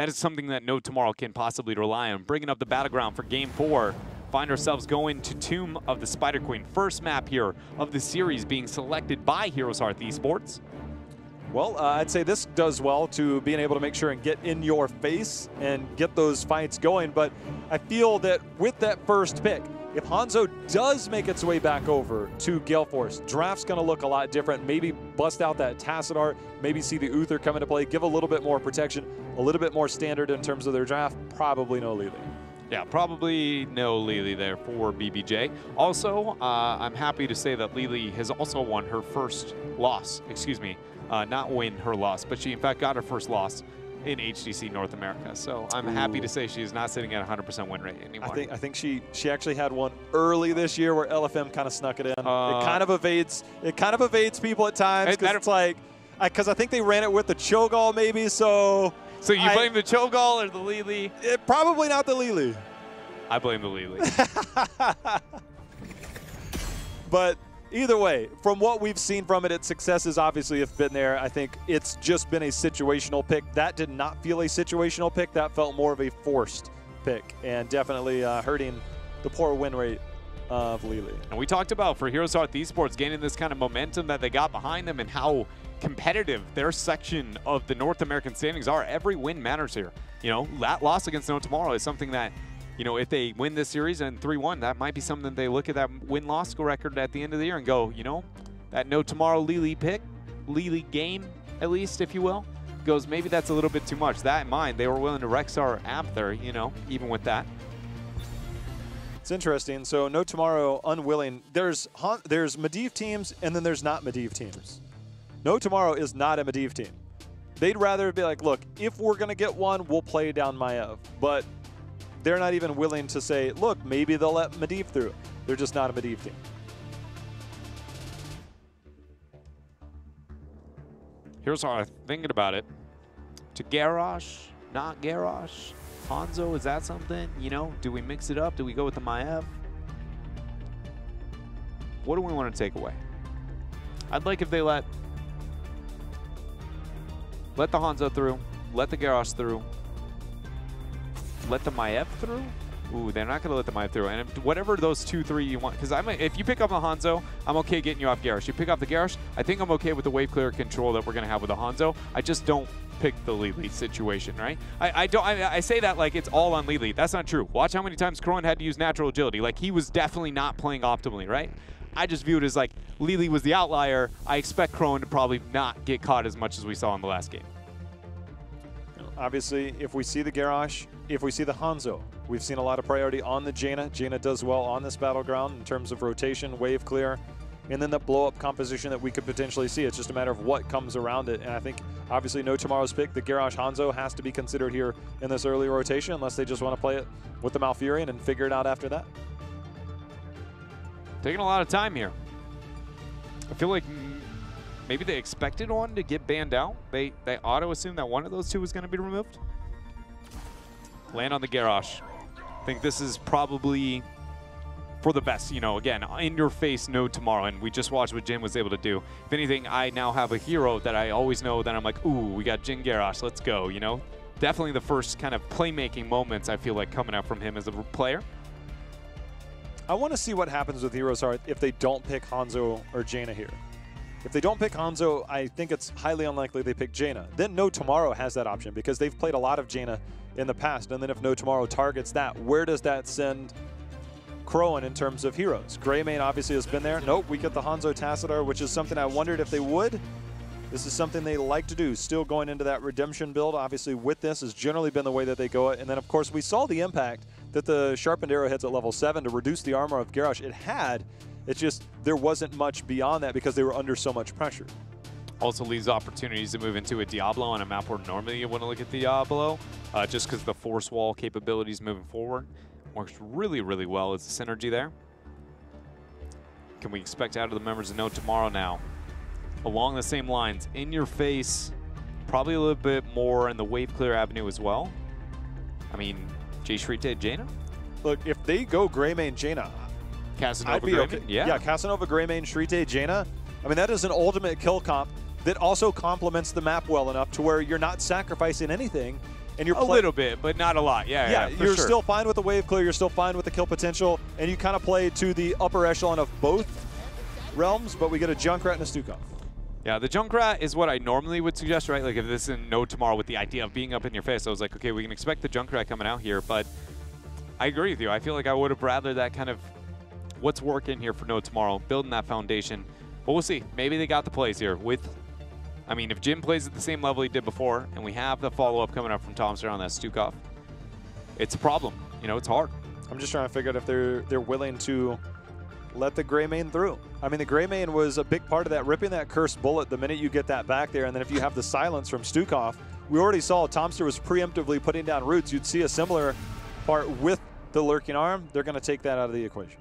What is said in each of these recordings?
that is something that No Tomorrow can possibly rely on. Bringing up the battleground for Game 4. Find ourselves going to Tomb of the Spider Queen. First map here of the series being selected by HeroesHearth Esports. Well, I'd say this does well to being able to make sure and get in your face and get those fights going. But I feel that with that first pick, if Hanzo does make its way back over to Gale Force, draft's going to look a lot different. Maybe bust out that Tassadar, maybe see the Uther come into play, give a little bit more protection, a little bit more standard in terms of their draft. Probably no Lili. Yeah, probably no Lili there for BBJ. Also, I'm happy to say that Lili has also won her first loss, excuse me, not win her loss, but she in fact got her first loss in HGC North America. So I'm happy to say she is not sitting at 100% win rate anymore. I think she actually had one early this year where LFM kind of snuck it in. It kind of evades people at times because it's like because I think they ran it with the Cho'Gall maybe. So you blame the Cho'Gall or the Lili? Probably not the Lili. I blame the Lili. But either way, from what we've seen from it, its successes obviously have been there. I think it's just been a situational pick. That did not feel a situational pick. That felt more of a forced pick and definitely hurting the poor win rate of Lili. And we talked about for HeroesHearth Esports gaining this kind of momentum that they got behind them and how competitive their section of the North American standings are. Every win matters here. You know, that loss against No Tomorrow is something that, you know, if they win this series and 3-1, that might be something that they look at that win-loss record at the end of the year and go, you know, that No Tomorrow Lili pick, Lili game, at least, if you will, goes, maybe that's a little bit too much. That in mind, they were willing to Rexar Ampther, you know, even with that. It's interesting. So No Tomorrow unwilling. There's Medivh teams and then there's not Medivh teams. No Tomorrow is not a Medivh team. They'd rather be like, look, if we're going to get one, we'll play down Maiev. But they're not even willing to say, look, maybe they'll let Medivh through. They're just not a Medivh team. Here's how I'm thinking about it. To Garrosh, not Garrosh. Hanzo, is that something? You know, do we mix it up? Do we go with the Maiev? What do we want to take away? I'd like if they let the Hanzo through, let the Garrosh through, let the Maiev through? Ooh, they're not going to let the Maiev through. And whatever those 2-3 you want, because if you pick up a Hanzo, I'm okay getting you off Garrosh. You pick off the Garrosh, I think I'm okay with the wave clear control that we're going to have with the Hanzo. I just don't pick the Lili situation, right? I say that like it's all on Lili. That's not true. Watch how many times Krohn had to use natural agility. Like, he was definitely not playing optimally, right? I just view it as like Lili was the outlier. I expect Krohn to probably not get caught as much as we saw in the last game. Obviously, if we see the Garrosh, if we see the Hanzo, we've seen a lot of priority on the Jaina. Jaina does well on this battleground in terms of rotation, wave clear, and then the blow-up composition that we could potentially see. It's just a matter of what comes around it. And I think, obviously, No Tomorrow's pick, the Garrosh Hanzo, has to be considered here in this early rotation, unless they just want to play it with the Malfurion and figure it out after that. Taking a lot of time here. I feel like maybe they expected one to get banned out. They auto-assumed that one of those two was going to be removed. Land on the Garrosh. I think this is probably for the best. You know, again, in your face, No Tomorrow. And we just watched what Jin was able to do. If anything, I now have a hero that I always know that I'm like, ooh, we got Jin Garrosh. Let's go, you know? Definitely the first kind of playmaking moments I feel like coming out from him as a player. I want to see what happens with HeroesHearth if they don't pick Hanzo or Jaina here. If they don't pick Hanzo, I think it's highly unlikely they pick Jaina. Then No Tomorrow has that option because they've played a lot of Jaina in the past. And then if No Tomorrow targets that, where does that send Krohn in terms of heroes? Greymane obviously has been there. Nope, we get the Hanzo Tassadar, which is something I wondered if they would. This is something they like to do. Still going into that redemption build, obviously with this has generally been the way that they go. And then of course we saw the impact that the sharpened arrowheads at level 7 to reduce the armor of Garrosh. It had. It's just there wasn't much beyond that because they were under so much pressure. Also leaves opportunities to move into a Diablo on a map where normally you wouldn't look at Diablo, just because the force wall capabilities moving forward works really, really well as the synergy there. Can we expect out of the members of No Tomorrow now? Along the same lines, in your face, probably a little bit more in the wave clear avenue as well. I mean, Jay Shrite, Jaina? Look, if they go Greymane, Jaina, Casanova, I'd be Greymane? okay. Yeah, Casanova, Greymane, Shrite, Jaina. I mean, that is an ultimate kill comp that also complements the map well enough to where you're not sacrificing anything and you're a little bit, but not a lot. Yeah, you're sure. still fine with the wave clear. You're still fine with the kill potential, and you kind of play to the upper echelon of both realms. But we get a Junkrat and a Stukov. Yeah, the Junkrat is what I normally would suggest, right? Like if this isn't No Tomorrow with the idea of being up in your face, I was like, okay, we can expect the Junkrat coming out here, but I agree with you. I feel like I would have rather that kind of what's working here for No Tomorrow, building that foundation. But we'll see. Maybe they got the plays here with, I mean, if Jim plays at the same level he did before, and we have the follow-up coming up from Tomster on that Stukov, it's a problem. You know, it's hard. I'm just trying to figure out if they're willing to let the gray main through. I mean, the gray main was a big part of that, ripping that cursed bullet the minute you get that back there, and then if you have the silence from Stukov, we already saw Tomster was preemptively putting down roots. You'd see a similar part with the lurking arm. They're going to take that out of the equation.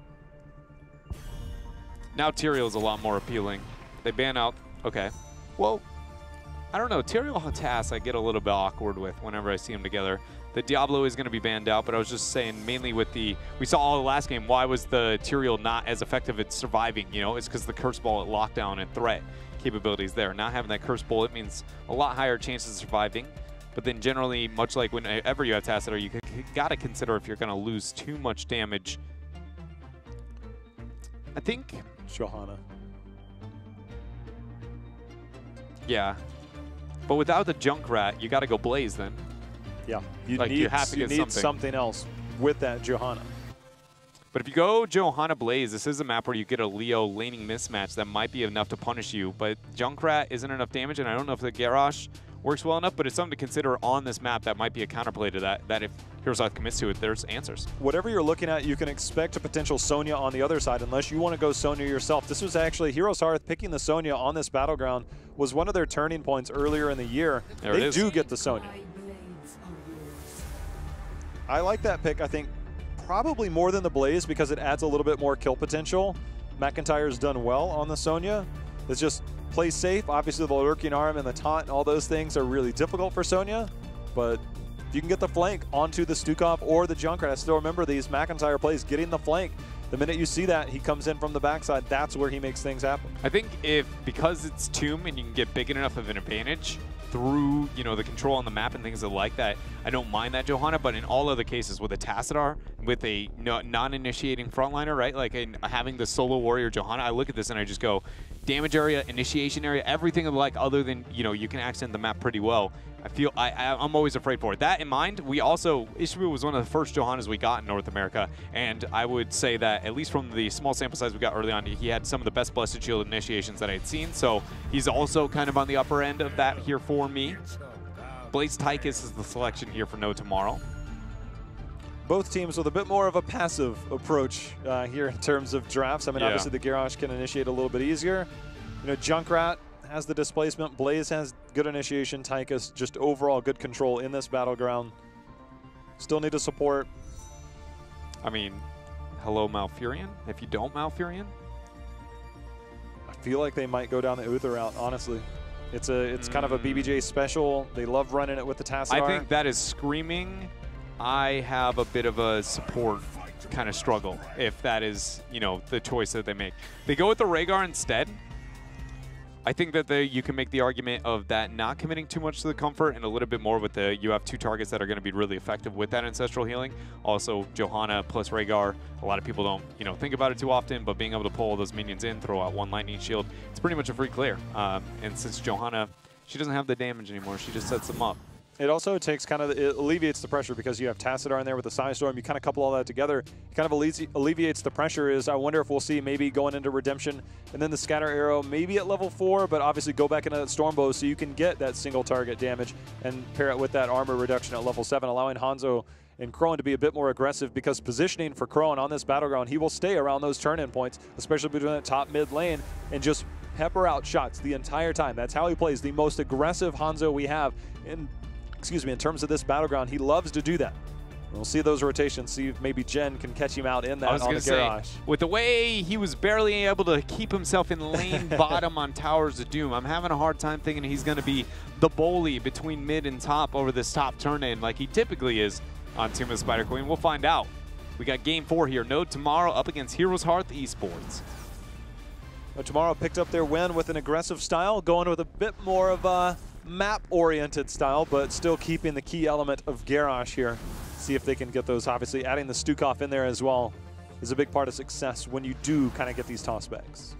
Now Tyrael is a lot more appealing. They ban out, okay. Well, I don't know, Tyrael and Tass I get a little bit awkward with whenever I see them together. The Diablo is going to be banned out, but I was just saying mainly with the, we saw all the last game, why was the Tyrael not as effective at surviving? You know, it's because the curse bullet lockdown and threat capabilities there. Not having that curse bullet means a lot higher chances of surviving. But then generally, much like whenever you have Tassadar, you got to consider if you're going to lose too much damage. I think Johanna. Yeah. But without the Junkrat, you got to go Blaze then. Yeah. You have to get something else with that Johanna. But if you go Johanna Blaze, this is a map where you get a Leo laning mismatch that might be enough to punish you. But Junkrat isn't enough damage, and I don't know if the Garrosh works well enough, but it's something to consider on this map that might be a counterplay to that if HeroesHearth commits to it, there's answers. Whatever you're looking at, you can expect a potential Sonya on the other side unless you want to go Sonya yourself. This was actually HeroesHearth picking the Sonya on this battleground was one of their turning points earlier in the year. They do get the Sonya. I like that pick, I think, probably more than the Blaze because it adds a little bit more kill potential. McIntyre's done well on the Sonya. It's just play safe. Obviously, the lurking arm and the taunt and all those things are really difficult for Sonya, but if you can get the flank onto the Stukov or the Junkrat, I still remember these McIntyre plays, getting the flank. The minute you see that, he comes in from the backside, that's where he makes things happen. I think because it's Tomb and you can get big enough of an advantage through, you know, the control on the map and things like that, I don't mind that Johanna, but in all other cases with a Tassadar, with a non-initiating frontliner, right, like having the solo warrior Johanna, I look at this and I just go, damage area, initiation area, everything like other than, you know, you can accent the map pretty well. I feel I'm always afraid for it. That in mind, we also, Ishbu was one of the first Johannas we got in North America, and I would say that at least from the small sample size we got early on, he had some of the best Blessed Shield initiations that I had seen, so he's also kind of on the upper end of that here for me. Blaze Tychus is the selection here for No Tomorrow. Both teams with a bit more of a passive approach here in terms of drafts. I mean, obviously the Garrosh can initiate a little bit easier. You know, Junkrat has the displacement. Blaze has good initiation. Tychus just overall good control in this battleground. Still need to support. I mean, hello Malfurion. If you don't Malfurion, I feel like they might go down the Uther route, honestly. It's kind of a BBJ special. They love running it with the Tassadar. I think that is screaming. I have a bit of a support kind of struggle if that is, you know, the choice that they make. They go with the Rhaegar instead. I think that you can make the argument of that not committing too much to the comfort and a little bit more with the, you have two targets that are going to be really effective with that ancestral healing. Also, Johanna plus Rhaegar, a lot of people don't, you know, think about it too often, but being able to pull those minions in, throw out one lightning shield, it's pretty much a free clear. And since Johanna, she doesn't have the damage anymore, she just sets them up. It also takes it alleviates the pressure because you have Tassadar in there with the Psystorm. You kind of couple all that together. It kind of alleviates the pressure. I wonder if we'll see maybe going into Redemption and then the Scatter Arrow maybe at level 4, but obviously go back into that Stormbow so you can get that single target damage and pair it with that armor reduction at level 7, allowing Hanzo and Crone to be a bit more aggressive because positioning for Crone on this battleground, he will stay around those turn-in points, especially between that top mid lane, and just pepper out shots the entire time. That's how he plays, the most aggressive Hanzo we have in terms of this battleground. He loves to do that. We'll see those rotations, see if maybe Jen can catch him out in that on the Garrosh. With the way he was barely able to keep himself in lane bottom on Towers of Doom, I'm having a hard time thinking he's going to be the bully between mid and top over this top turn-in like he typically is on Tomb of the Spider Queen. We'll find out. We got game 4 here. No Tomorrow up against HeroesHearth Esports. Tomorrow picked up their win with an aggressive style, going with a bit more of a map-oriented style, but still keeping the key element of Garrosh here. See if they can get those. Obviously, adding the Stukov in there as well is a big part of success when you do kind of get these tossbacks.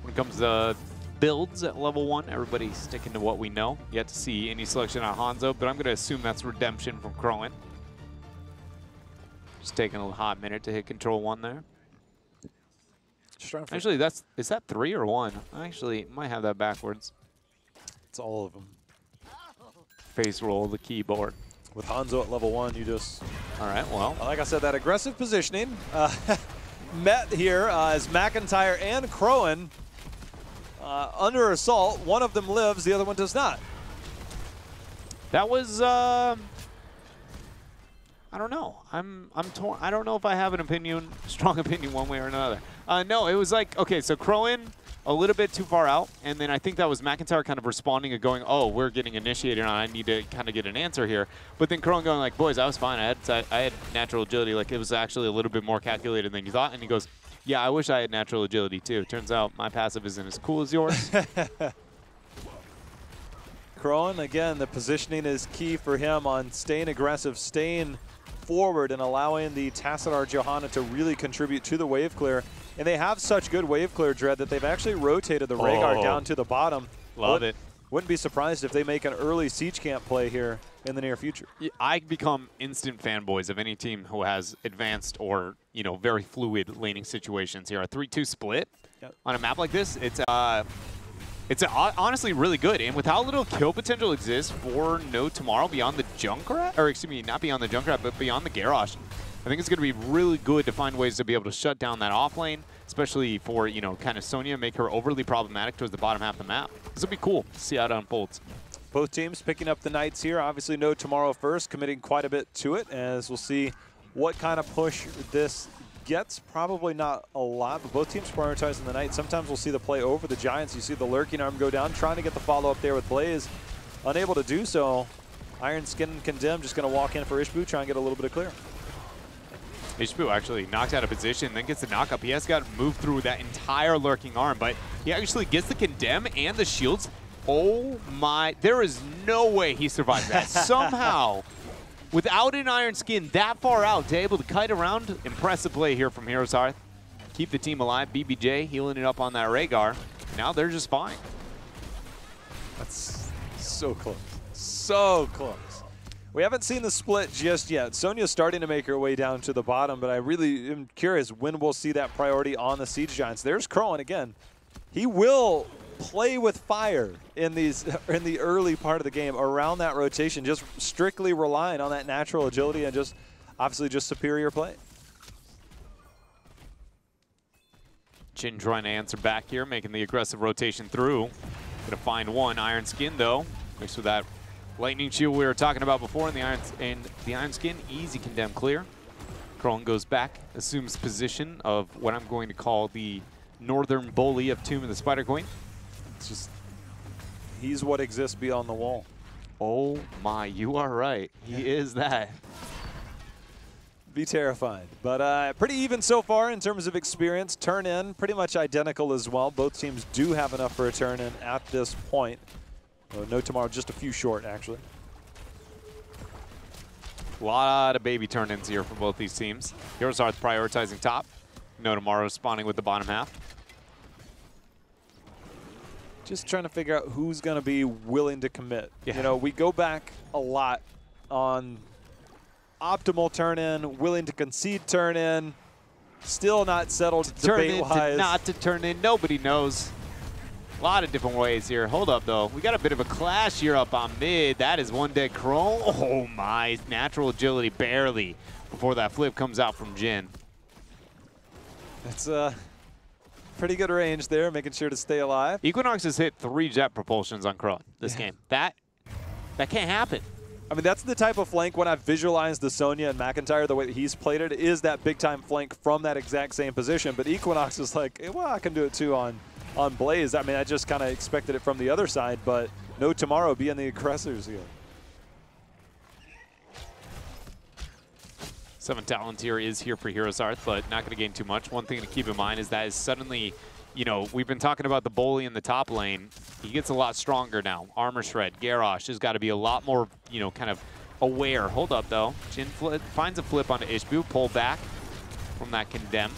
When it comes to builds at level 1, everybody's sticking to what we know. Yet to see any selection on Hanzo, but I'm going to assume that's Redemption from Crowan. Just taking a hot minute to hit control 1 there. Actually, is that 3 or 1? I actually might have that backwards. It's all of them. Face roll the keyboard. With Hanzo at level 1, you just... All right, well. Like I said, that aggressive positioning met here as McIntyre and Crowan under assault. One of them lives, the other one does not. That was... I don't know. I'm torn. I don't know if I have an opinion, strong opinion one way or another. No, it was like, okay, so Crowan a little bit too far out, and then I think that was McIntyre kind of responding and going, oh, we're getting initiated on, I need to kind of get an answer here. But then Crowan going like, boys, I was fine. I had natural agility. Like, it was actually a little bit more calculated than you thought. And he goes, yeah, I wish I had natural agility too. Turns out my passive isn't as cool as yours. Crowan, again, the positioning is key for him on staying aggressive, staying forward, and allowing the Tassadar Johanna to really contribute to the wave clear. And they have such good wave clear, Dread, that they've actually rotated the Rhaegar down to the bottom. Love it. Wouldn't be surprised if they make an early siege camp play here in the near future. Yeah, I become instant fanboys of any team who has advanced or, you know, very fluid laning situations here. A 3-2 split on a map like this, it's honestly really good. And with how little kill potential exists for No Tomorrow beyond the Junkrat, or excuse me, not beyond the Junkrat, but beyond the Garrosh, I think it's going to be really good to find ways to be able to shut down that off lane, especially for, you know, kind of Sonya, make her overly problematic towards the bottom half of the map. This will be cool to see how it unfolds. Both teams picking up the Knights here. Obviously, No Tomorrow first, committing quite a bit to it, as we'll see what kind of push this gets. Probably not a lot, but both teams prioritizing the Knights. Sometimes we'll see the play over the Giants. You see the lurking arm go down, trying to get the follow-up there with Blaze. Unable to do so. Iron Skin and Condemn just going to walk in for Ishbu, try and get a little bit of clear. Ishbu actually knocks out of position, then gets the knockup. He has got to move through that entire lurking arm, but he actually gets the Condemn and the shields. Oh my, there is no way he survived that. Somehow, without an Iron Skin that far out, to able to kite around, impressive play here from HeroesHearth. Keep the team alive. BBJ healing it up on that Rhaegar. Now they're just fine. That's so close. So close. We haven't seen the split just yet. Sonya's starting to make her way down to the bottom, but I really am curious when we'll see that priority on the Siege Giants. There's Crowan again. He will play with fire in the early part of the game around that rotation, just strictly relying on that natural agility and just obviously just superior play. Jhin trying to answer back here, making the aggressive rotation through. Gonna find one. Iron Skin though, mixed with that Lightning Shield we were talking about before, and the Iron Skin, easy Condemn clear. Crowan goes back, assumes position of what I'm going to call the northern bully of Tomb of the Spider Queen. It's just, he's what exists beyond the wall. Oh my, you are right. He is that. Be terrified. But pretty even so far in terms of experience. Turn in, pretty much identical as well. Both teams do have enough for a turn in at this point. No Tomorrow, just a few short, actually. A lot of baby turn-ins here from both these teams. HeroesHearth prioritizing top. No Tomorrow spawning with the bottom half. Just trying to figure out who's going to be willing to commit. Yeah. You know, we go back a lot on optimal turn-in, willing to concede turn-in, still not settled debate-wise. Not to turn in, nobody knows. A lot of different ways here. Hold up, though. We got a bit of a clash here up on mid. That is one dead Crow. Oh, my. Natural agility barely before that flip comes out from Jhin. It's pretty good range there, making sure to stay alive. Equinox has hit 3 jet propulsions on Crow this game. That can't happen. I mean, that's the type of flank when I've visualized the Sonya and McIntyre, the way that he's played it, is that big-time flank from that exact same position. But Equinox is like, well, I can do it too on Blaze. I mean, I just kind of expected it from the other side, but No Tomorrow being the aggressors here. 7 talent here is here for HeroesHearth, but not going to gain too much. One thing to keep in mind is that is suddenly you know, we've been talking about the bully in the top lane. He gets a lot stronger now. Armor Shred, Garrosh has got to be a lot more, you know, kind of aware. Hold up, though. Jin finds a flip onto Ishbu. Pull back from that Condemn.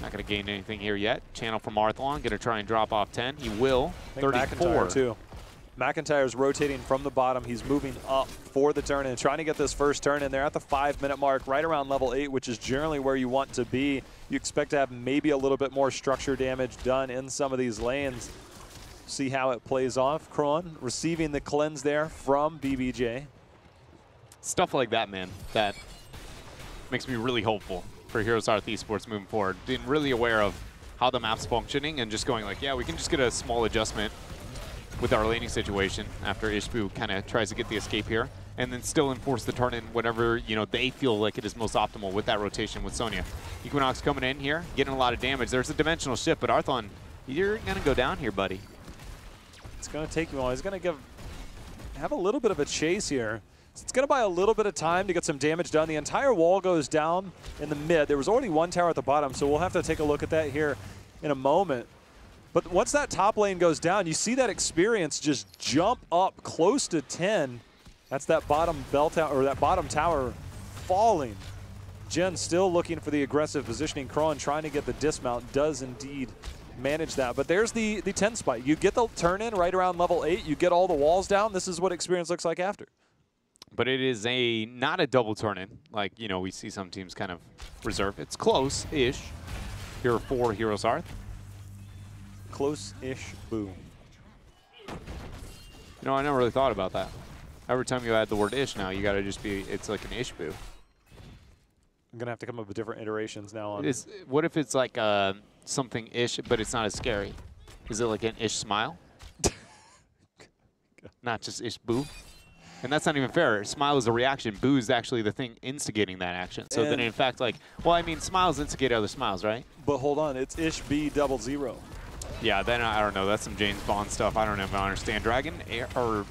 Not going to gain anything here yet. Channel from Arthlon. Going to try and drop off 10. He will. 34. Too. McIntyre's rotating from the bottom. He's moving up for the turn and trying to get this first turn in there at the 5-minute mark, right around level 8, which is generally where you want to be. You expect to have maybe a little bit more structure damage done in some of these lanes. See how it plays off. Kron receiving the cleanse there from BBJ. Stuff like that, man, that makes me really hopeful for HeroesHearth Esports moving forward. Being really aware of how the map's functioning and just going like, yeah, we can just get a small adjustment with our laning situation after Ishbu kind of tries to get the escape here, and then still enforce the turn in whenever, you know, they feel like it is most optimal with that rotation with Sonya. Equinox coming in here, getting a lot of damage. There's a dimensional shift, but Arthlon, you're going to go down here, buddy. It's going to take you a while. He's going to have a little bit of a chase here. It's going to buy a little bit of time to get some damage done. The entire wall goes down in the mid. There was already one tower at the bottom, so we'll have to take a look at that here in a moment. But once that top lane goes down, you see that experience just jump up close to 10. That's that bottom bell tower, or that bottom tower falling. Jin still looking for the aggressive positioning. Kron trying to get the dismount, does indeed manage that. But there's the 10 spike. You get the turn in right around level 8. You get all the walls down. This is what experience looks like after. But it is not a double turn in, like, you know, we see some teams kind of reserve. It's close-ish here for HeroesHearth. Close-ish boo. You know, I never really thought about that. Every time you add the word ish now, you got to just be, it's like an ish boo. I'm going to have to come up with different iterations now on what if it's like something ish, but it's not as scary? Is it like an ish smile? Not just ish boo? And that's not even fair. Smile is a reaction. Boo is actually the thing instigating that action. So then, in fact, like, well, I mean, smiles instigate other smiles, right? But hold on, it's ish B 00. Yeah, then I don't know. That's some James Bond stuff. I don't even understand. Dragon Arrow,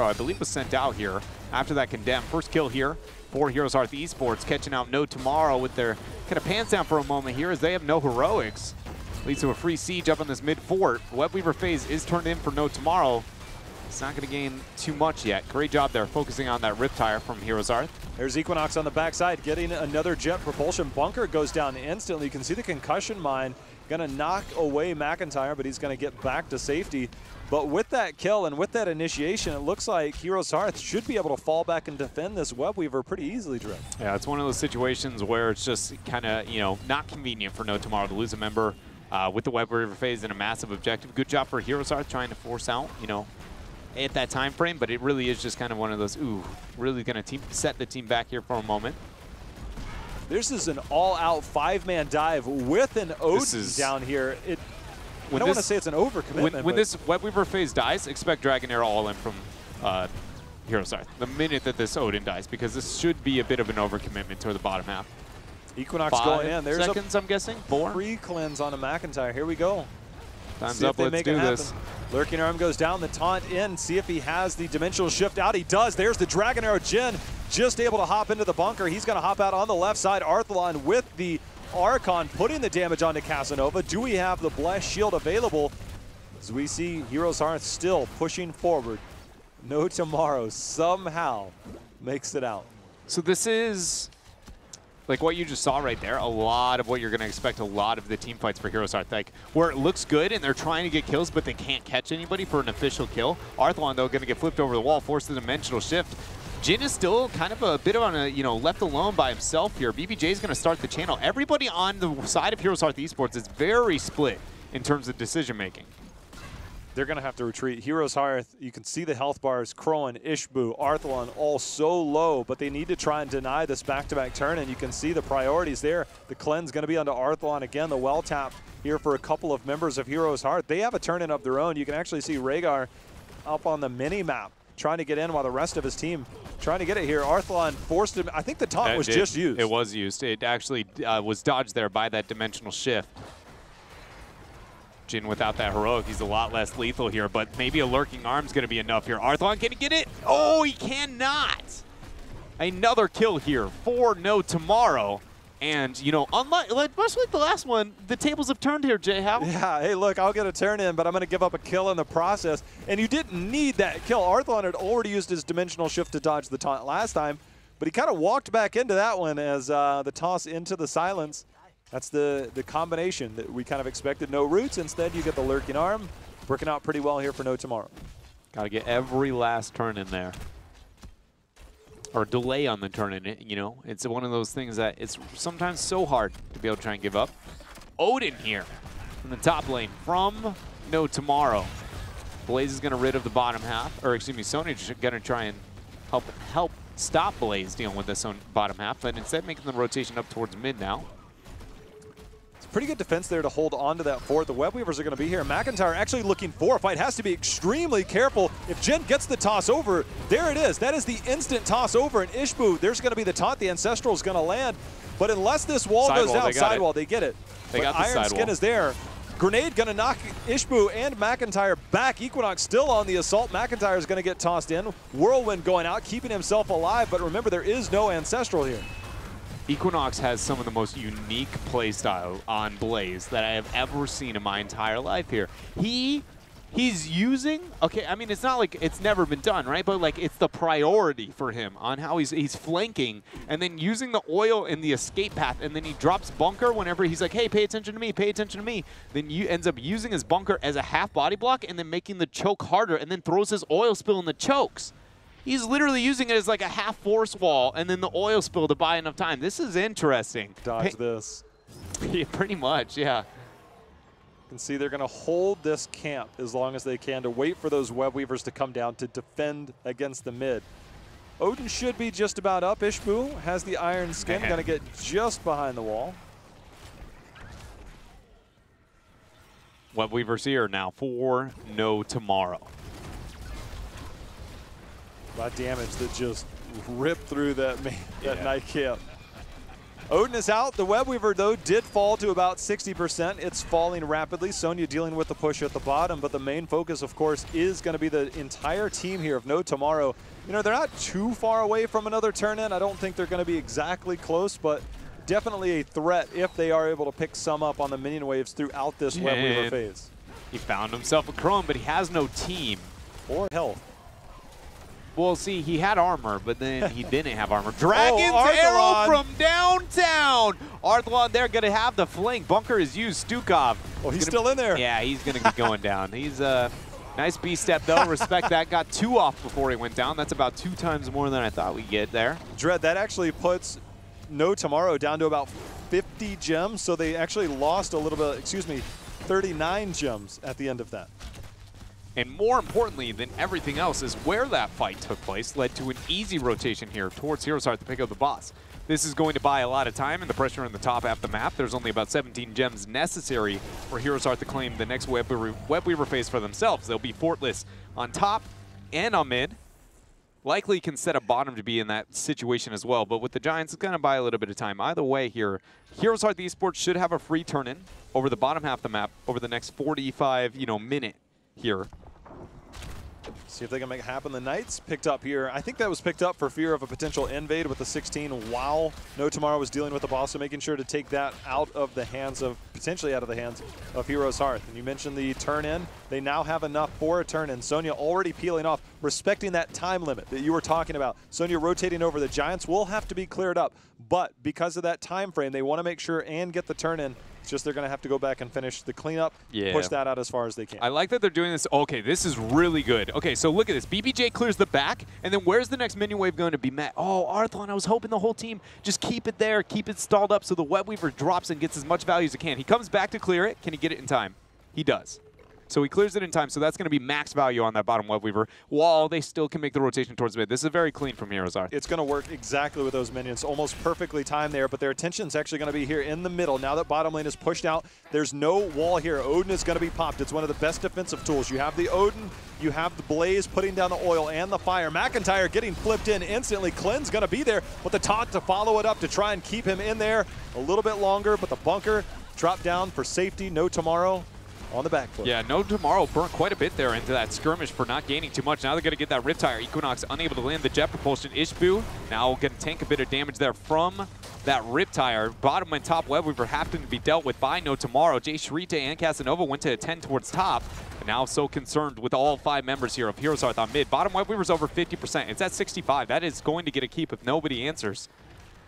I believe, was sent out here after that Condemn. First kill here for HeroesHearth Esports, catching out No Tomorrow with their kind of pants down for a moment here as they have no heroics. Leads to a free siege up on this mid fort. Webweaver phase is turned in for No Tomorrow. It's not going to gain too much yet. Great job there, focusing on that Riptire from HeroesHearth. There's Equinox on the backside, getting another jet propulsion. Bunker goes down instantly. You can see the concussion mine. Going to knock away McIntyre, but he's going to get back to safety. But with that kill and with that initiation, it looks like HeroesHearth should be able to fall back and defend this Webweaver pretty easily, Drew. Yeah, it's one of those situations where it's just kind of, you know, not convenient for No Tomorrow to lose a member with the Webweaver phase and a massive objective. Good job for HeroesHearth trying to force out, you know, at that time frame, but it really is just kind of one of those, ooh, really going to set the team back here for a moment. This is an all-out 5-man dive with an Odin down here. I don't want to say it's an overcommitment. When this Webweaver phase dies, expect Dragon Arrow all in from HeroesHearth the minute that this Odin dies, because this should be a bit of an overcommitment toward the bottom half. Equinox going in. There's seconds, I'm guessing. 4. Pre-cleanse on a McIntyre. Here we go. Time's up. Let's do this. Lurking Arm goes down. The taunt in. See if he has the dimensional shift out. He does. There's the Dragon Arrow. Jin just able to hop into the bunker. He's going to hop out on the left side. Arthlon with the Archon putting the damage onto Casanova. Do we have the Blessed Shield available? As we see HeroesHearth still pushing forward. No Tomorrow somehow makes it out. So this is, like what you just saw right there, a lot of what you're going to expect a lot of the team fights for HeroesHearth. Like, where it looks good and they're trying to get kills, but they can't catch anybody for an official kill. Arthlon, though, going to get flipped over the wall, force the dimensional shift. Jin is still kind of a bit on a, you know, left alone by himself here. BBJ is going to start the channel. Everybody on the side of HeroesHearth Esports is very split in terms of decision making. They're going to have to retreat. HeroesHearth, you can see the health bars, Kroan, Ishbu, Arthlon, all so low, but they need to try and deny this back-to-back turn, and you can see the priorities there. The cleanse going to be onto Arthlon again, the well tap here for a couple of members of HeroesHearth. They have a turn-in of their own. You can actually see Rhaegar up on the mini-map trying to get in while the rest of his team trying to get it here. Arthlon forced him. I think the taunt was just used. It was used. It actually was dodged there by that dimensional shift. Jin without that heroic, he's a lot less lethal here, but maybe a lurking arm's going to be enough here. Arthlon, can he get it? Oh, he cannot. Another kill here for No Tomorrow. And, you know, unlike, much like the last one, the tables have turned here, Jay. How? Yeah, hey, look, I'll get a turn in, but I'm going to give up a kill in the process. And you didn't need that kill. Arthlon had already used his dimensional shift to dodge the taunt last time, but he kind of walked back into that one as the toss into the silence. That's the combination that we kind of expected. No roots. Instead, you get the lurking arm. Working out pretty well here for No Tomorrow. Got to get every last turn in there. Or delay on the turn in it, you know. It's one of those things that it's sometimes so hard to be able to try and give up. Odin here in the top lane from No Tomorrow. Blaze is going to rid of the bottom half. Or excuse me, Sony's going to try and help stop Blaze dealing with this bottom half. But instead making the rotation up towards mid now. Pretty good defense there to hold on to that fort. The Web Weavers are going to be here. McIntyre actually looking for a fight. Has to be extremely careful. If Jin gets the toss over, there it is. That is the instant toss over. And Ishbu, there's going to be the taunt. The Ancestral is going to land. But unless this wall goes down, sidewall, they get it. They got the Iron Skin is there. Grenade going to knock Ishbu and McIntyre back. Equinox still on the assault. McIntyre is going to get tossed in. Whirlwind going out, keeping himself alive. But remember, there is no Ancestral here. Equinox has some of the most unique playstyle on Blaze that I have ever seen in my entire life here. He's using, okay, I mean, it's not like it's never been done, right? But like it's the priority for him on how he's flanking and then using the oil in the escape path, and then he drops bunker whenever he's like, hey, pay attention to me, pay attention to me. Then you ends up using his bunker as a half body block and then making the choke harder and then throws his oil spill in the chokes. He's literally using it as like a half force wall and then the oil spill to buy enough time. This is interesting. Dodge this. Yeah, pretty much, yeah. You can see they're going to hold this camp as long as they can to wait for those Web Weavers to come down to defend against the mid. Odin should be just about up. Ishbu has the Iron Skin, going to get just behind the wall. Web Weavers here now for No Tomorrow. That damage that just ripped through that night camp. Odin is out. The Web Weaver, though, did fall to about 60%. It's falling rapidly. Sonya dealing with the push at the bottom, but the main focus, of course, is going to be the entire team here of No Tomorrow. You know, they're not too far away from another turn-in. I don't think they're going to be exactly close, but definitely a threat if they are able to pick some up on the minion waves throughout this Web Weaver phase. He found himself a Chrome, but he has no team. Or health. Well, see, he had armor, but then he didn't have armor. Dragon's Arrow from downtown. Arthlon there going to have the flank. Bunker is used. Stukov. Oh, he's still in there. Yeah, he's going to be going down. He's a nice B-step, though. Respect that. Got 2 off before he went down. That's about 2 times more than I thought we'd get there. Dread, that actually puts No Tomorrow down to about 50 gems, so they actually lost a little bit, excuse me, 39 gems at the end of that. And more importantly than everything else is where that fight took place led to an easy rotation here towards HeroesHearth to pick up the boss. This is going to buy a lot of time and the pressure in the top half of the map. There's only about 17 gems necessary for HeroesHearth to claim the next Web Weaver phase for themselves. They'll be fortless on top and on mid. Likely can set a bottom to be in that situation as well, but with the Giants, it's going to buy a little bit of time. Either way here, HeroesHearth Esports should have a free turn-in over the bottom half of the map over the next 45, minute here. See if they can make it happen. The Knights picked up here. I think that was picked up for fear of a potential invade with the 16 while No Tomorrow was dealing with the boss, so making sure to take that out of the hands of, potentially out of the hands of HeroesHearth. And you mentioned the turn-in. They now have enough for a turn-in. Sonya already peeling off, respecting that time limit that you were talking about. Sonya rotating over. The Giants will have to be cleared up, but because of that time frame, they want to make sure and get the turn-in. It's just they're going to have to go back and finish the cleanup, push that out as far as they can. I like that they're doing this. Okay, this is really good. Okay, so look at this. BBJ clears the back, and then where's the next minion wave going to be met? Oh, Arthlon, I was hoping the whole team just keep it there, keep it stalled up so the Web Weaver drops and gets as much value as it can. He comes back to clear it. Can he get it in time? He does. So he clears it in time, so that's going to be max value on that bottom Web Weaver, while they still can make the rotation towards mid. This is very clean from HeroesHearth. It's going to work exactly with those minions. Almost perfectly timed there, but their attention's actually going to be here in the middle. Now that bottom lane is pushed out, there's no wall here. Odin is going to be popped. It's one of the best defensive tools. You have the Odin, you have the Blaze putting down the oil and the fire. McIntyre getting flipped in instantly. Clin's going to be there with the taunt to follow it up to try and keep him in there a little bit longer, but the bunker dropped down for safety. No Tomorrow on the back foot. Yeah, No Tomorrow burnt quite a bit there into that skirmish for not gaining too much. Now they're going to get that Rift Tire. Equinox unable to land the jet propulsion. Ishbu now going to tank a bit of damage there from that Riptire. Bottom and top Webweaver happened to be dealt with by No Tomorrow. Jay Shrite and Casanova went to 10 towards top. And now so concerned with all 5 members here of HeroesHearth on mid. Bottom Webweaver's over 50%. It's at 65. That is going to get a keep if nobody answers.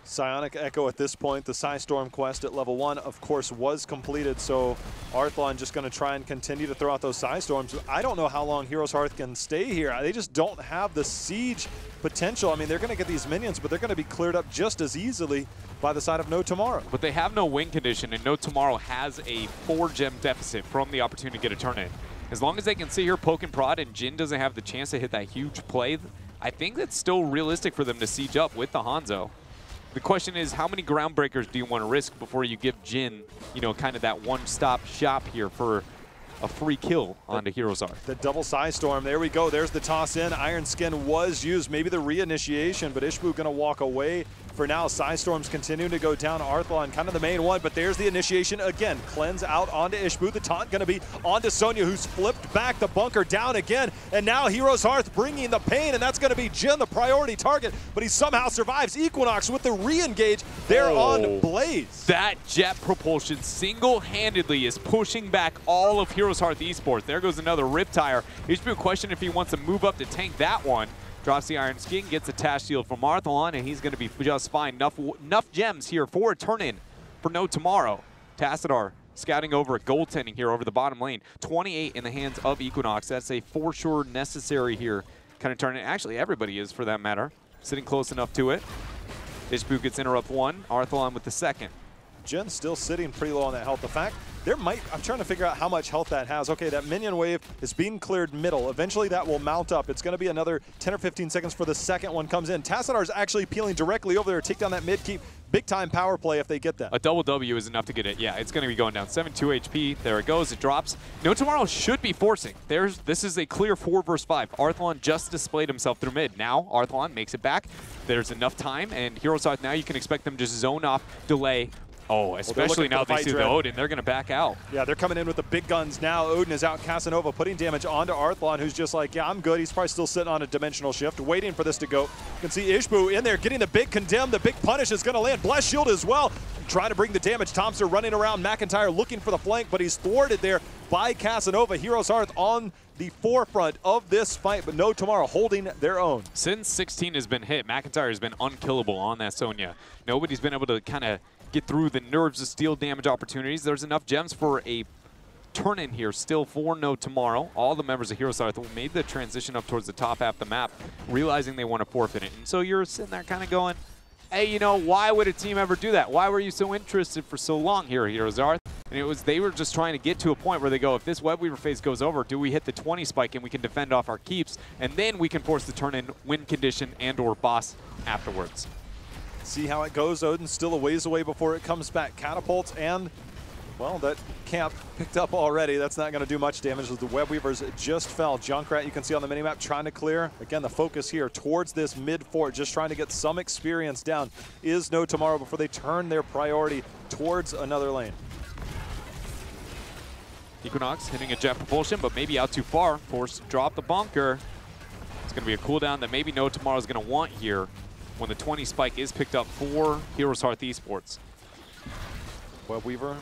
Psionic Echo at this point, the Psystorm quest at level 1, of course, was completed, so Arthlon just going to try and continue to throw out those Psystorms. I don't know how long HeroesHearth can stay here. They just don't have the siege potential. I mean, they're going to get these minions, but they're going to be cleared up just as easily by the side of No Tomorrow. But they have no win condition, and No Tomorrow has a 4-gem deficit from the opportunity to get a turn in. As long as they can sit here, poke and prod, and Jin doesn't have the chance to hit that huge play, I think that's still realistic for them to siege up with the Hanzo. The question is, how many ground breakers do you want to risk before you give Jin, you know, kind of that one-stop shop here for a free kill onto HeroesHearth? The double Psystorm, there we go. There's the toss in. Iron Skin was used, maybe the reinitiation, but Ishbu going to walk away. For now, Psystorms continuing to go down. Arthlon, kind of the main one, but there's the initiation again. Cleanse out onto Ishbu. The taunt going to be onto Sonya, who's flipped back the bunker down again. And now HeroesHearth bringing the pain, and that's going to be Jin, the priority target, but he somehow survives. Equinox with the re-engage there on Blaze. That jet propulsion single-handedly is pushing back all of HeroesHearth Esports. There goes another Riptire. Ishbu question if he wants to move up to tank that one. Drops the Iron Skin, gets a Tash Shield from Arthlon, and he's going to be just fine. Enough gems here for a turn-in for No Tomorrow. Tassadar scouting over a goaltending here over the bottom lane. 28 in the hands of Equinox. That's a for sure necessary here kind of turn-in. Actually, everybody is for that matter. Sitting close enough to it. Ishbu gets interrupt 1. Arthlon with the second. Jin still sitting pretty low on that health. The fact there might, I'm trying to figure out how much health that has. Okay, that minion wave is being cleared middle. Eventually that will mount up. It's going to be another 10 or 15 seconds for the second one comes in. Tassadar's actually peeling directly over there to take down that mid keep. Big time power play if they get that. A double W is enough to get it. Yeah, it's going to be going down. 7-2 HP. There it goes. It drops. No Tomorrow should be forcing. This is a clear 4 versus 5. Arthlon just displayed himself through mid. Now Arthlon makes it back. There's enough time, and HeroesHearth now you can expect them to just zone off, delay. Oh, especially now they see the Odin, they're going to back out. Yeah, they're coming in with the big guns now. Odin is out. Casanova putting damage onto Arthlon, who's just like, yeah, I'm good. He's probably still sitting on a dimensional shift, waiting for this to go. You can see Ishbu in there getting the big condemn. The big punish is going to land. Bless Shield as well. Trying to bring the damage. Thompson running around. McIntyre looking for the flank, but he's thwarted there by Casanova. HeroesHearth on the forefront of this fight, but No Tomorrow holding their own. Since 16 has been hit, McIntyre has been unkillable on that Sonya. Nobody's been able to kind of get through the nerves of steel damage opportunities. There's enough gems for a turn in here still for No Tomorrow. All the members of HeroesHearth made the transition up towards the top half of the map, realizing they want to forfeit it. And so you're sitting there kind of going, hey, you know, why would a team ever do that? Why were you so interested for so long here at HeroesHearth? And they were just trying to get to a point where they go, if this Webweaver phase goes over, do we hit the 20 spike and we can defend off our keeps, and then we can force the turn in win condition and or boss afterwards. See how it goes. Odin's still a ways away before it comes back. Catapults and, well, that camp picked up already. That's not going to do much damage as the Webweavers just fell. Junkrat, you can see on the minimap, trying to clear. Again, the focus here towards this mid fort, just trying to get some experience down, is No Tomorrow before they turn their priority towards another lane. Equinox hitting a jet propulsion, but maybe out too far. Forced to drop the bunker. It's going to be a cooldown that maybe No Tomorrow is going to want here when the 20 spike is picked up for HeroesHearth Esports. Webweaver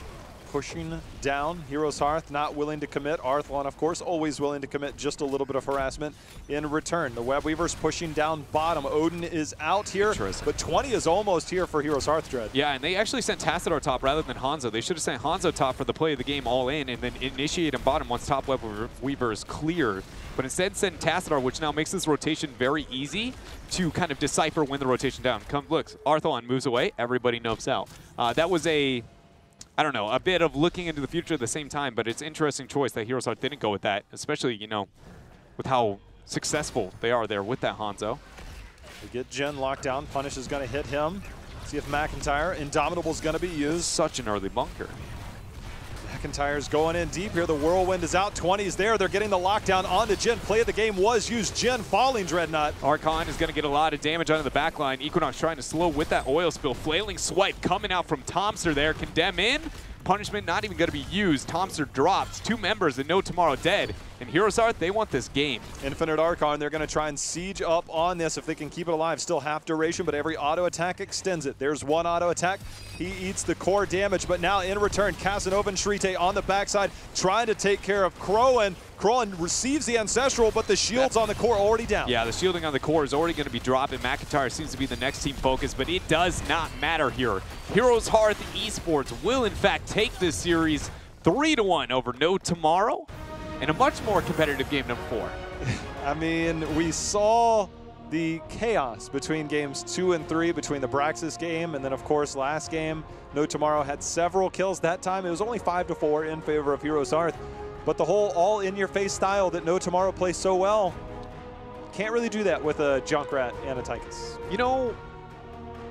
pushing down. HeroesHearth not willing to commit. Arthlon, of course, always willing to commit just a little bit of harassment in return. The Webweavers pushing down bottom. Odin is out here, but 20 is almost here for HeroesHearth, Dread. Yeah, and they actually sent Tassadar top rather than Hanzo. They should have sent Hanzo top for the play of the game all in and then initiate him bottom once top Webweaver is cleared. But instead send Tassadar, which now makes this rotation very easy to kind of decipher when the rotation down. Look, Arthlon moves away, everybody knows out. That was a bit of looking into the future at the same time, but it's an interesting choice that HeroesHearth didn't go with that, especially, you know, with how successful they are there with that Hanzo. We get Jin locked down. Punish is going to hit him. See if McIntyre, Indomitable is going to be used. Such an early bunker. McIntyre's going in deep here. The Whirlwind is out. 20's there. They're getting the lockdown onto Jin. Play of the game was used. Jin falling, Dreadnought. Archon is going to get a lot of damage onto the back line. Equinox trying to slow with that oil spill. Flailing swipe coming out from Tomster there. Condemn in. Punishment not even going to be used. Tomster drops. 2 members and No Tomorrow dead. And HeroesHearth, they want this game. Infinite Archon, they're going to try and siege up on this if they can keep it alive. Still half duration, but every auto attack extends it. There's one auto attack. He eats the core damage, but now in return, Casanova and Shrite on the backside trying to take care of Crowan. Crowan receives the Ancestral, but the shields on the core already down. Yeah, the shielding on the core is already going to be dropping. McIntyre seems to be the next team focus, but it does not matter here. HeroesHearth Esports will, in fact, take this series 3-1 over No Tomorrow in a much more competitive game number 4. I mean, we saw the chaos between games 2 and 3, between the Braxis game, and then, of course, last game, No Tomorrow had several kills. That time, it was only 5-4 in favor of HeroesHearth. But the whole all-in-your-face style that No Tomorrow plays so well, can't really do that with a Junkrat and a Tychus. You know,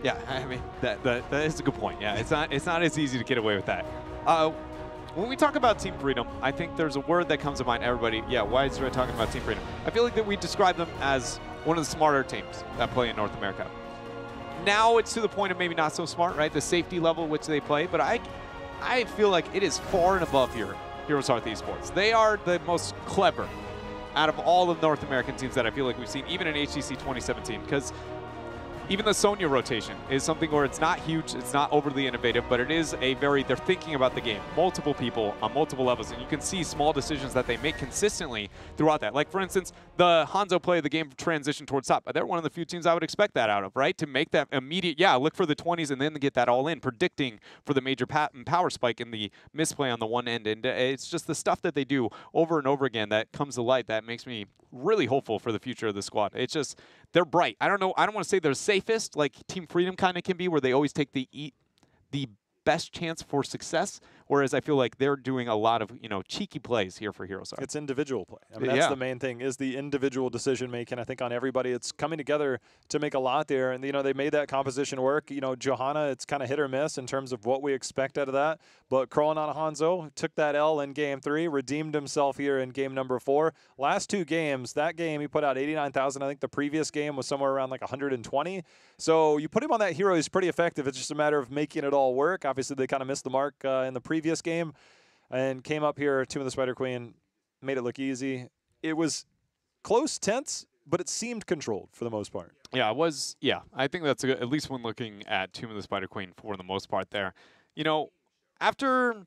yeah, I mean, that is a good point. Yeah, it's not as easy to get away with that. When we talk about Team Freedom, I think there's a word that comes to mind. Everybody, yeah, why is Red talking about Team Freedom? I feel like that we describe them as one of the smarter teams that play in North America. Now it's to the point of maybe not so smart, right? The safety level which they play, but I feel like it is far and above here, HeroesHearth Esports. They are the most clever out of all of North American teams that I feel like we've seen, even in HGC 2017, because even the Sonya rotation is something where it's not huge, it's not overly innovative, but it is a very, they're thinking about the game. Multiple people on multiple levels, and you can see small decisions that they make consistently throughout that. Like, for instance, the Hanzo play of the game transition towards top. They're one of the few teams I would expect that out of, right? To make that immediate, yeah, look for the 20s and then get that all in, predicting for the major power spike in the misplay on the one end. And it's just the stuff that they do over and over again that comes to light that makes me really hopeful for the future of the squad. It's just, they're bright. I don't know, I don't want to say they're safest, like Team Freedom kind of can be, where they always take the best chance for success, whereas I feel like they're doing a lot of, you know, cheeky plays here for HeroesHearth. It's individual play. I mean, that's the main thing, is the individual decision making. I think on everybody, it's coming together to make a lot there. And, you know, they made that composition work. You know, Johanna, it's kind of hit or miss in terms of what we expect out of that. But Krollen on Hanzo took that L in game 3, redeemed himself here in game number 4. Last 2 games, that game he put out 89,000. I think the previous game was somewhere around like 120. So you put him on that hero, he's pretty effective. It's just a matter of making it all work. Obviously, they kind of missed the mark in the previous game and came up here, Tomb of the Spider Queen, made it look easy. It was close, tense, but it seemed controlled for the most part. Yeah, it was. Yeah, I think that's at least when looking at Tomb of the Spider Queen for the most part there. You know, after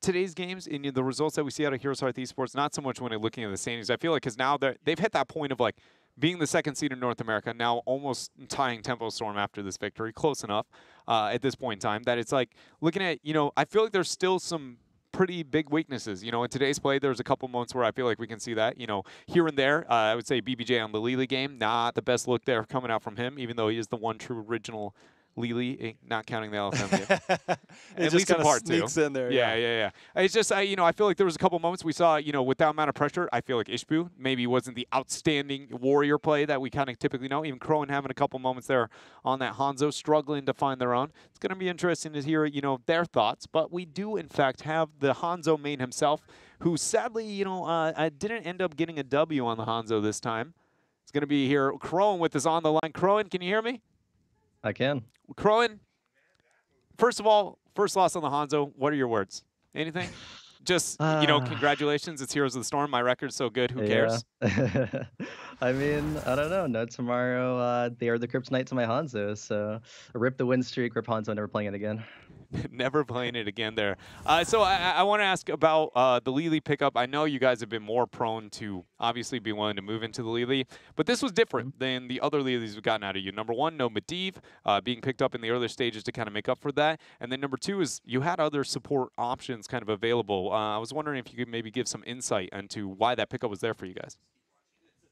today's games and the results that we see out of HeroesHearth Esports, not so much when they're looking at the standings. I feel like because now they've hit that point of like being the 2nd seed in North America, now almost tying Tempo Storm after this victory, close enough at this point in time, that it's like looking at, you know, I feel like there's still some pretty big weaknesses. You know, in today's play, there's a couple moments where I feel like we can see that, you know, here and there. I would say BBJ on the Lily game, not the best look there coming out from him, even though he is the one true original Lily, not counting the LFM. At least in part sneaks in there. Yeah. It's just, you know, I feel like there was a couple moments we saw, you know, with that amount of pressure, I feel like Ishbu maybe wasn't the outstanding warrior play that we kind of typically know. Even Crowan having a couple moments there on that Hanzo, struggling to find their own. It's going to be interesting to hear, you know, their thoughts. But we do, in fact, have the Hanzo main himself, who sadly, you know, didn't end up getting a W on the Hanzo this time. It's going to be here. Crowan with us on the line. Crowan, can you hear me? I can. Crowan, first of all, first loss on the Hanzo. What are your words? Anything? Just, you know, congratulations. It's Heroes of the Storm. My record's so good. Who cares? I mean, I don't know. No Tomorrow, they are the kryptonite to my Hanzo. So rip the win streak, rip Hanzo, never playing it again. Never playing it again there. So I want to ask about the Lily pickup. I know you guys have been more prone to obviously be willing to move into the Lily, but this was different than the other Lilies we've gotten out of you. Number 1, no Medivh being picked up in the earlier stages to kind of make up for that. And then number 2 is you had other support options kind of available. I was wondering if you could maybe give some insight into why that pickup was there for you guys.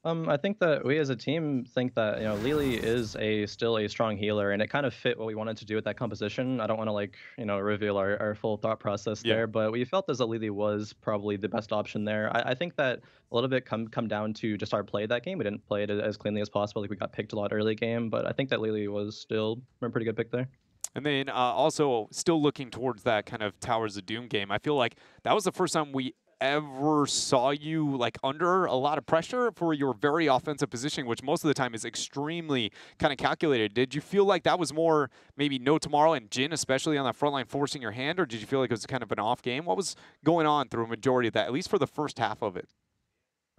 I think that we as a team think that, you know, Lily is still a strong healer, and it kind of fit what we wanted to do with that composition. I don't want to, like, you know, reveal our full thought process there, but we felt as that Lily was probably the best option there. I think that a little bit come down to just our play that game. We didn't play it as cleanly as possible. Like, we got picked a lot early game, but I think that Lily was still a pretty good pick there. And then also still looking towards that kind of Towers of Doom game. I feel like that was the first time we ever saw you like under a lot of pressure for your very offensive positioning, which most of the time is extremely kind of calculated? Did you feel like that was more maybe No Tomorrow and Jin, especially on that front line, forcing your hand, or did you feel like it was kind of an off game? What was going on through a majority of that, at least for the first half of it?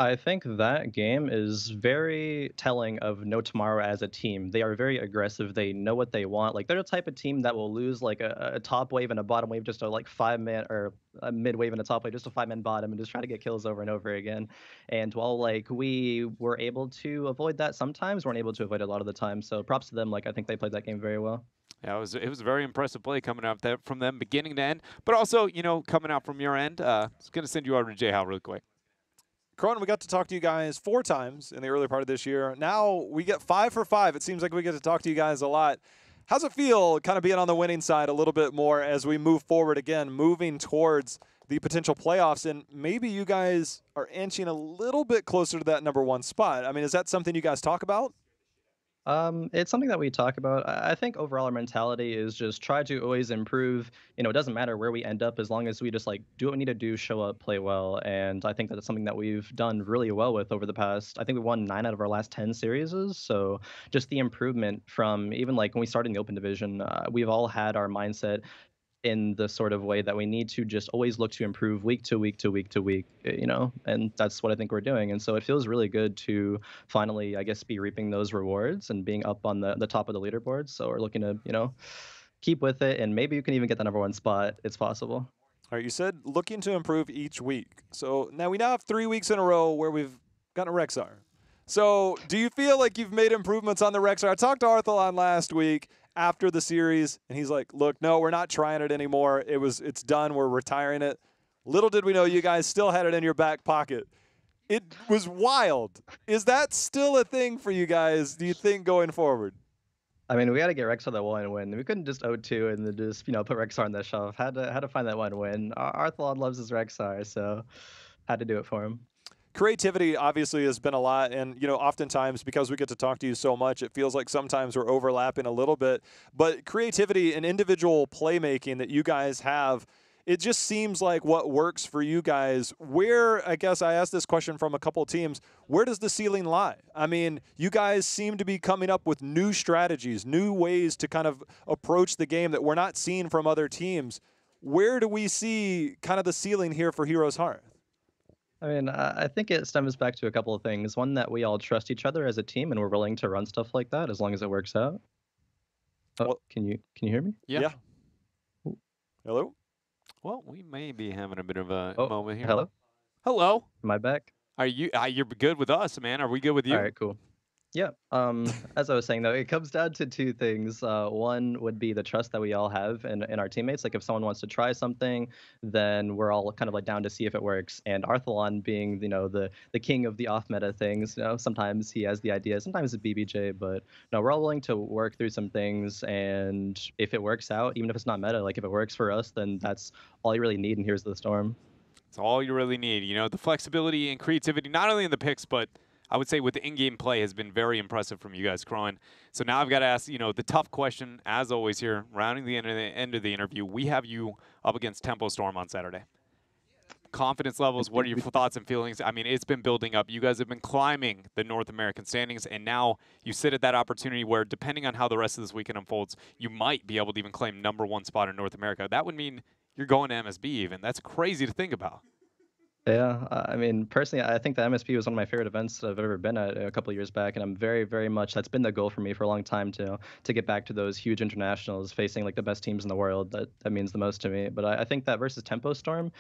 I think that game is very telling of No Tomorrow as a team. They are very aggressive. They know what they want. Like they're the type of team that will lose like a top wave and a bottom wave, just a like 5-man or a mid wave and a top wave, just a 5-man bottom, and just try to get kills over and over again. And while like we were able to avoid that sometimes, weren't able to avoid it a lot of the time. So props to them. Like I think they played that game very well. Yeah, it was a very impressive play coming out there from them beginning to end, but also, you know, coming out from your end. I was going to send you over to J-Hal really quick. Cronin, we got to talk to you guys 4 times in the early part of this year. Now we get 5 for 5. It seems like we get to talk to you guys a lot. How's it feel kind of being on the winning side a little bit more as we move forward again, moving towards the potential playoffs, and maybe you guys are inching a little bit closer to that #1 spot? I mean, is that something you guys talk about? It's something that we talk about. I think overall our mentality is just try to always improve. You know, it doesn't matter where we end up as long as we just like do what we need to do, show up, play well. And I think that it's something that we've done really well with over the past. I think we won 9 out of our last 10 series. So just the improvement from even like when we started in the open division, we've all had our mindset in the sort of way that we need to just always look to improve week to week to week to week, you know, and that's what I think we're doing. And so it feels really good to finally, I guess, be reaping those rewards and being up on the top of the leaderboard. So we're looking to, you know, keep with it, and maybe you can even get the #1 spot. It's possible. All right, you said looking to improve each week. So now we have 3 weeks in a row where we've gotten a Rexar. So do you feel like you've made improvements on the Rexar? I talked to Arthalon last week after the series, and he's like, look, no, we're not trying it anymore. It's done. We're retiring it. Little did we know you guys still had it in your back pocket. It was wild. Is that still a thing for you guys, do you think, going forward? I mean, we had to get Rexar that one win. We couldn't just 0-2 and then just, you know, put Rexar on the shelf. Had to find that one win. Arthalon loves his Rexar, so had to do it for him. Creativity obviously has been a lot, and you know, oftentimes because we get to talk to you so much, it feels like sometimes we're overlapping a little bit. But creativity and individual playmaking that you guys have, it just seems like what works for you guys. Where, I guess I asked this question from a couple of teams, where does the ceiling lie? I mean, you guys seem to be coming up with new strategies, new ways to kind of approach the game that we're not seeing from other teams. Where do we see kind of the ceiling here for Heroes Hearth? I mean, I think it stems back to a couple of things. One, that we all trust each other as a team, and we're willing to run stuff like that as long as it works out. Oh, well, can you hear me? Yeah. Hello? Well, we may be having a bit of a Oh, moment here. hello? Hello. Am I back? Are you? You're good with us, man. Are we good with you? All right, cool. Yeah. As I was saying, though, it comes down to 2 things. One would be the trust that we all have in our teammates. Like, if someone wants to try something, then we're all kind of like down to see if it works. And Arthalon being, you know, the king of the off-meta things, you know, sometimes he has the idea, sometimes it's BBJ, but no, we're all willing to work through some things. And if it works out, even if it's not meta, like if it works for us, then that's all you really need. And here's the storm. It's all you really need. You know, the flexibility and creativity, not only in the picks, but I would say with the in-game play has been very impressive from you guys, Cronin. So now I've got to ask, you know, the tough question, as always here, rounding the end of the interview, we have you up against Tempo Storm on Saturday. Confidence levels, what are your thoughts and feelings? I mean, it's been building up. You guys have been climbing the North American standings, and now you sit at that opportunity where, depending on how the rest of this weekend unfolds, you might be able to even claim #1 spot in North America. That would mean you're going to MSB even. That's crazy to think about. Yeah, I mean, personally, I think the MSP was one of my favorite events I've ever been at a couple of years back, and I'm very, very much, that's been the goal for me for a long time to get back to those huge internationals facing like the best teams in the world. That means the most to me. But I think that versus Tempo Storm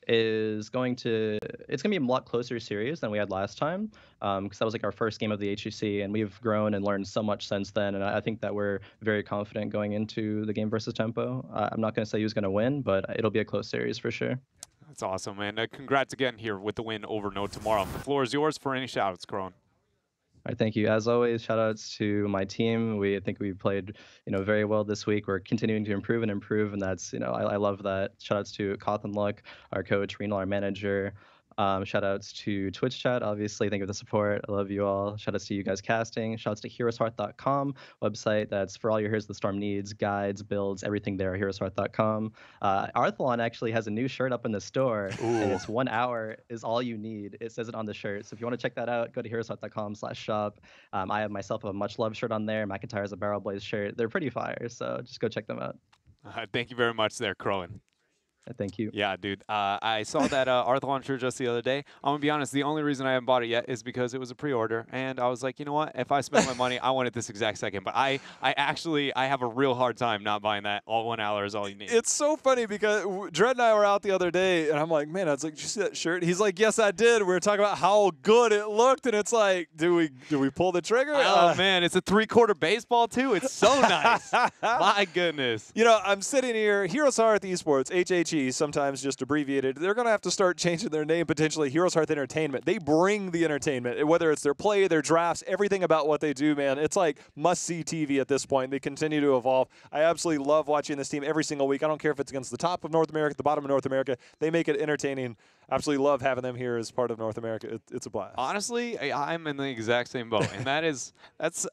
it's going to be a lot closer series than we had last time, because that was like our first game of the HGC, and we've grown and learned so much since then. And I think that we're very confident going into the game versus Tempo. I'm not going to say who's going to win, but it'll be a close series for sure. That's awesome, man. Congrats again here with the win over No Tomorrow. The floor is yours for any shout-outs, Cronin. All right, thank you. As always, shout-outs to my team. I think we played, you know, very well this week. We're continuing to improve, and that's, you know, I love that. Shout-outs to Koth and Luck, our coach, Renal, our manager. Shoutouts to Twitch chat, obviously. Thank you for the support. I love you all. Shoutouts to you guys casting. Shoutouts to HeroesHearth.com, website that's for all your Heroes of the Storm needs, guides, builds, everything there at HeroesHearth.com. Arthalon actually has a new shirt up in the store, and it's 1 hour is all you need. It says it on the shirt. So if you want to check that out, go to HeroesHearth.com/shop. I have myself a Much Love shirt on there. McIntyre has a Barrel Blaze shirt. They're pretty fire, so just go check them out. Thank you very much there, Crowan. Thank you. Yeah, dude. I saw that Arthalon shirt just the other day. I'm going to be honest, the only reason I haven't bought it yet is because it was a pre-order. And I was like, you know what? If I spend my money, I want it this exact second. But I have a real hard time not buying that. All 1 hour is all you need. It's so funny because Dread and I were out the other day, and I'm like, man, I was like, did you see that shirt? He's like, yes, I did. We were talking about how good it looked, and it's like, do we pull the trigger? Oh, man, it's a 3/4 baseball, too. It's so nice. My goodness. You know, I'm sitting here, HeroesHearth Esports, HHE, sometimes just abbreviated. They're going to have to start changing their name potentially. HeroesHearth Entertainment. They bring the entertainment, whether it's their play, their drafts, everything about what they do, man. It's like must-see TV at this point. They continue to evolve. I absolutely love watching this team every single week. I don't care if it's against the top of North America, the bottom of North America. They make it entertaining. Absolutely love having them here as part of North America. It's a blast. Honestly, I'm in the exact same boat, and that's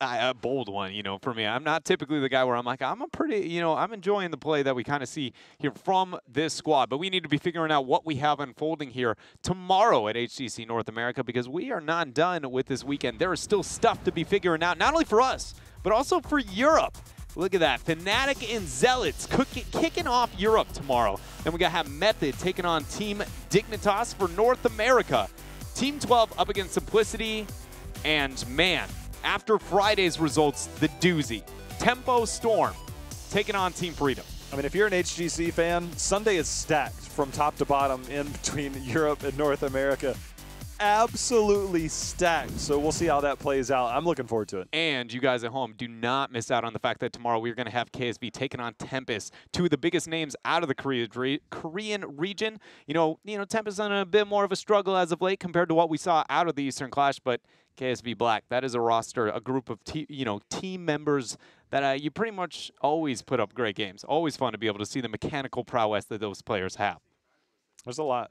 a bold one, you know, for me. I'm not typically the guy where I'm like, I'm enjoying the play that we kind of see here from this squad, but we need to be figuring out what we have unfolding here tomorrow at HGC North America, because we are not done with this weekend. There is still stuff to be figuring out, not only for us, but also for Europe. Look at that. Fnatic and Zealots kicking off Europe tomorrow. Then we got to have Method taking on Team Dignitas for North America. Team 12 up against Simplicity. And, man, after Friday's results, the doozy. Tempo Storm taking on Team Freedom. I mean, if you're an HGC fan, Sunday is stacked from top to bottom in between Europe and North America. Absolutely stacked. So we'll see how that plays out. I'm looking forward to it. And you guys at home, do not miss out on the fact that tomorrow we're going to have KSB taking on Tempest, two of the biggest names out of the Korean region. You know, Tempest on a bit more of a struggle as of late compared to what we saw out of the Eastern Clash, but KSB Black, that is a roster, a group of team members that you pretty much always put up great games. Always fun to be able to see the mechanical prowess that those players have. There's a lot.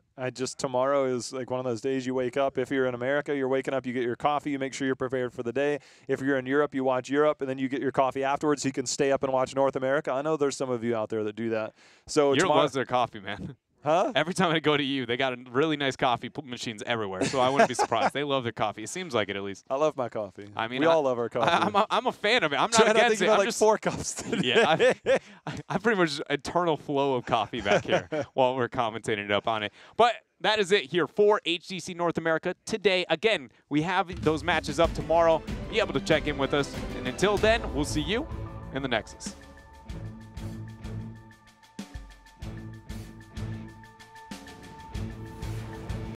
Tomorrow is like one of those days you wake up. If you're in America, you're waking up, you get your coffee, you make sure you're prepared for the day. If you're in Europe, you watch Europe, and then you get your coffee afterwards so you can stay up and watch North America. I know there's some of you out there that do that. So Europe loves their coffee, man. Huh? Every time I go to you, they got really nice coffee machines everywhere, so I wouldn't be surprised. They love their coffee. It seems like it, at least. I love my coffee. I mean, we all love our coffee. I'm a fan of it. I'm not against it. I'm just 4 cups today. Yeah, I pretty much eternal flow of coffee back here while we're commentating it up on it. But that is it here for HGC North America today. Again, we have those matches up tomorrow. Be able to check in with us. And until then, we'll see you in the Nexus.